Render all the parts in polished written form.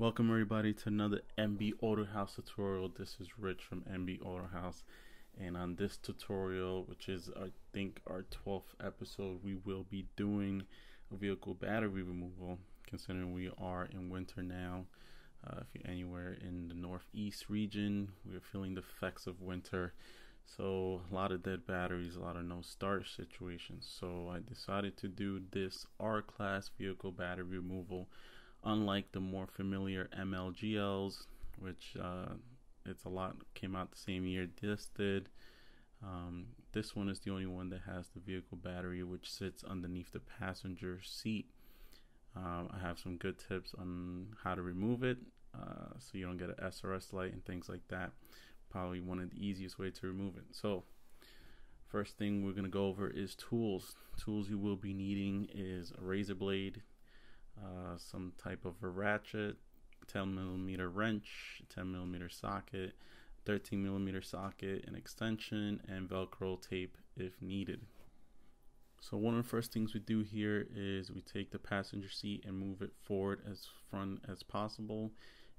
Welcome everybody to another MB Autohaus tutorial. This is Rich from MB Autohaus, and on this tutorial, which is I think our 12th episode, we will be doing a vehicle battery removal. Considering we are in winter now, if you're anywhere in the northeast region, we are feeling the effects of winter. So a lot of dead batteries, a lot of no start situations. So I decided to do this R-Class vehicle battery removal. Unlike the more familiar MLGLs, which it's a lot came out the same year this did. This one is the only one that has the vehicle battery, which sits underneath the passenger seat. I have some good tips on how to remove it, so you don't get an SRS light and things like that. Probably one of the easiest way to remove it. So first thing we're going to go over is tools. Tools you will be needing is a razor blade, some type of a ratchet, 10mm wrench, 10mm socket, 13mm socket, an extension, and Velcro tape if needed. So one of the first things we do here is we take the passenger seat and move it forward as front as possible.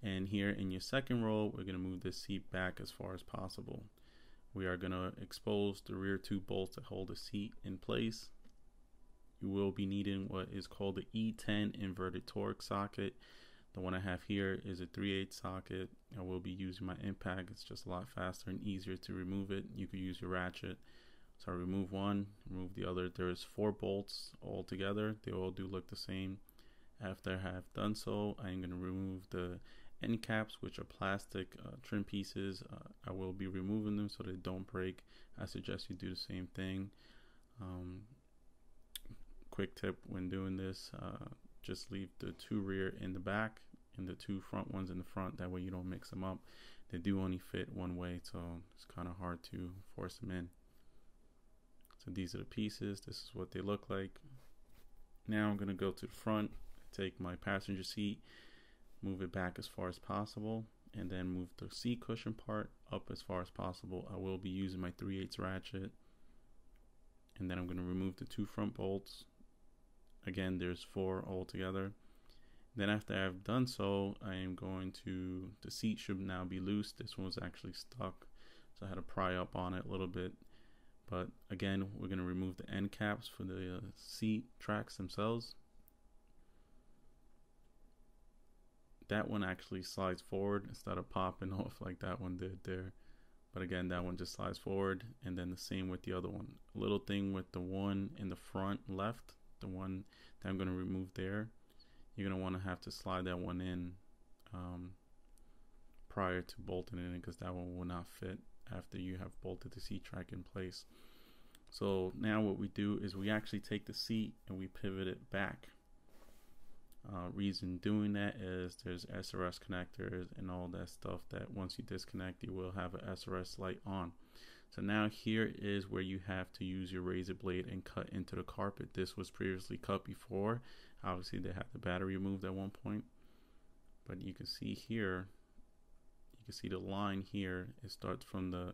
And here in your second row, we're going to move this seat back as far as possible. We are going to expose the rear two bolts that hold the seat in place. You will be needing what is called the E10 inverted torque socket. The one I have here is a 3/8 socket. I will be using my impact. It's just a lot faster and easier to remove it. You could use your ratchet. So I remove one, remove the other. There's 4 bolts all together. They all do look the same. After I have done so, I'm going to remove the end caps, which are plastic trim pieces. I will be removing them so they don't break. I suggest you do the same thing. Quick tip when doing this, just leave the 2 rear in the back and the 2 front ones in the front. That way you don't mix them up. They do only fit one way, so it's kind of hard to force them in. So these are the pieces. This is what they look like. Now I'm going to go to the front, take my passenger seat, move it back as far as possible, and then move the seat cushion part up as far as possible. I will be using my 3/8 ratchet, and then I'm going to remove the 2 front bolts. Again, there's 4 all together. Then after I've done so, I am going to, the seat should now be loose. This one was actually stuck, so I had to pry up on it a little bit. But again, we're going to remove the end caps for the seat tracks themselves. That one actually slides forward instead of popping off like that one did there. But again, that one just slides forward, and then the same with the other one. A little thing with the one in the front left, the one that I'm going to remove there, you're going to want to have to slide that one in prior to bolting it in, because that one will not fit after you have bolted the seat track in place. So now what we do is we actually take the seat and we pivot it back. Reason doing that is there's SRS connectors and all that stuff that once you disconnect, you will have an SRS light on. So now here is where you have to use your razor blade and cut into the carpet. This was previously cut before. Obviously they had the battery removed at one point, but you can see here, you can see the line here. It starts from the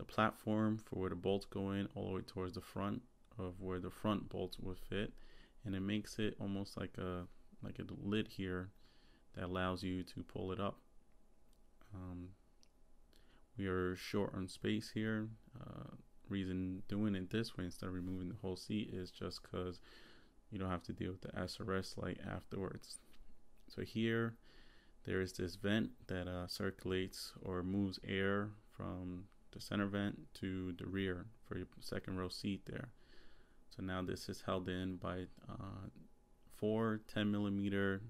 platform for where the bolts go in all the way towards the front of where the front bolts would fit, and it makes it almost like a lid here that allows you to pull it up. We are short on space here. Reason doing it this way instead of removing the whole seat is just because you don't have to deal with the SRS light afterwards. So here there is this vent that circulates or moves air from the center vent to the rear for your second row seat there. So now this is held in by 4 10mm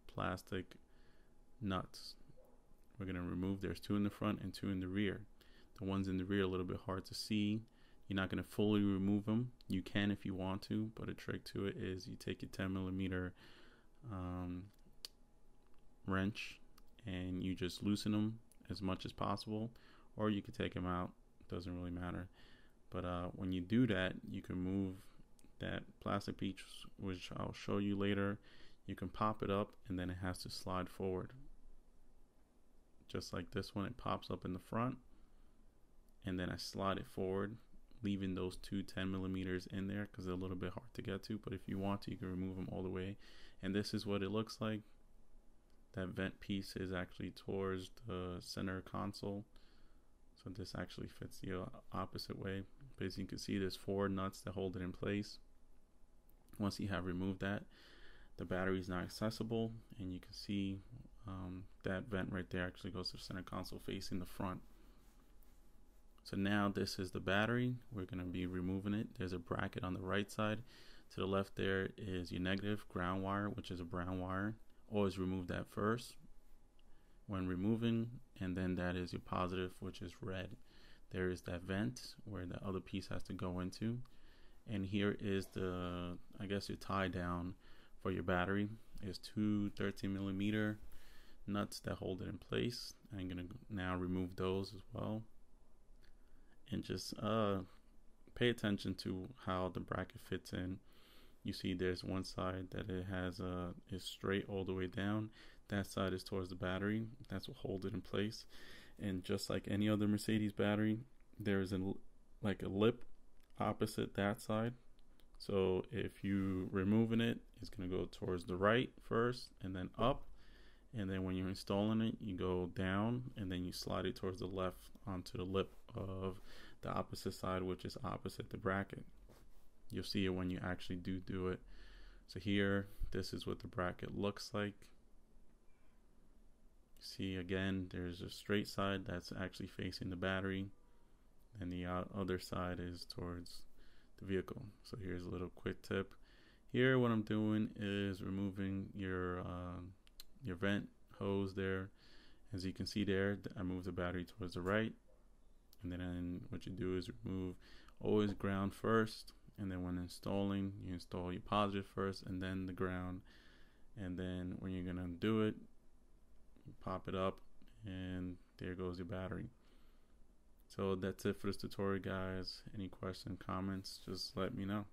plastic nuts. We're going to remove, there's 2 in the front and 2 in the rear. The ones in the rear are a little bit hard to see. You're not going to fully remove them. You can if you want to, but a trick to it is you take your 10mm wrench and you just loosen them as much as possible, or you can take them out. It doesn't really matter. But when you do that, you can move that plastic piece, which I'll show you later. You can pop it up and then it has to slide forward. Just like this one, it pops up in the front and then I slide it forward, leaving those 2 10mm in there because they're a little bit hard to get to, but if you want to, you can remove them all the way. And this is what it looks like. that vent piece is actually towards the center console. So this actually fits the opposite way. But as you can see, there's 4 nuts that hold it in place. Once you have removed that, the battery is now accessible, and you can see that vent right there actually goes to the center console facing the front. So now this is the battery. We're going to be removing it. There's a bracket on the right side. To the left there is your negative ground wire, which is a brown wire. Always remove that first when removing, and then that is your positive, which is red. There is that vent where the other piece has to go into, and here is the, I guess, your tie down for your battery. Is 2 13mm nuts that hold it in place. I'm gonna now remove those as well, and just pay attention to how the bracket fits in. You see there's one side that it has is straight all the way down. That side is towards the battery. That's what holds it in place. And just like any other Mercedes battery, there's a lip opposite that side. So if you removing it, it's going to go towards the right first and then up. And then when you're installing it, you go down and then you slide it towards the left onto the lip of the opposite side, which is opposite the bracket. You'll see it when you actually do it. So here, this is what the bracket looks like. See, again, there's a straight side that's actually facing the battery, and the other side is towards the vehicle. So here's a little quick tip. Here, what I'm doing is removing your vent hose there. As you can see there, I move the battery towards the right, and then what you do is remove always ground first. And then when installing, you install your positive first and then the ground. And then when you're going to do it, you pop it up and there goes your battery. So that's it for this tutorial, guys. Any questions, comments, just let me know.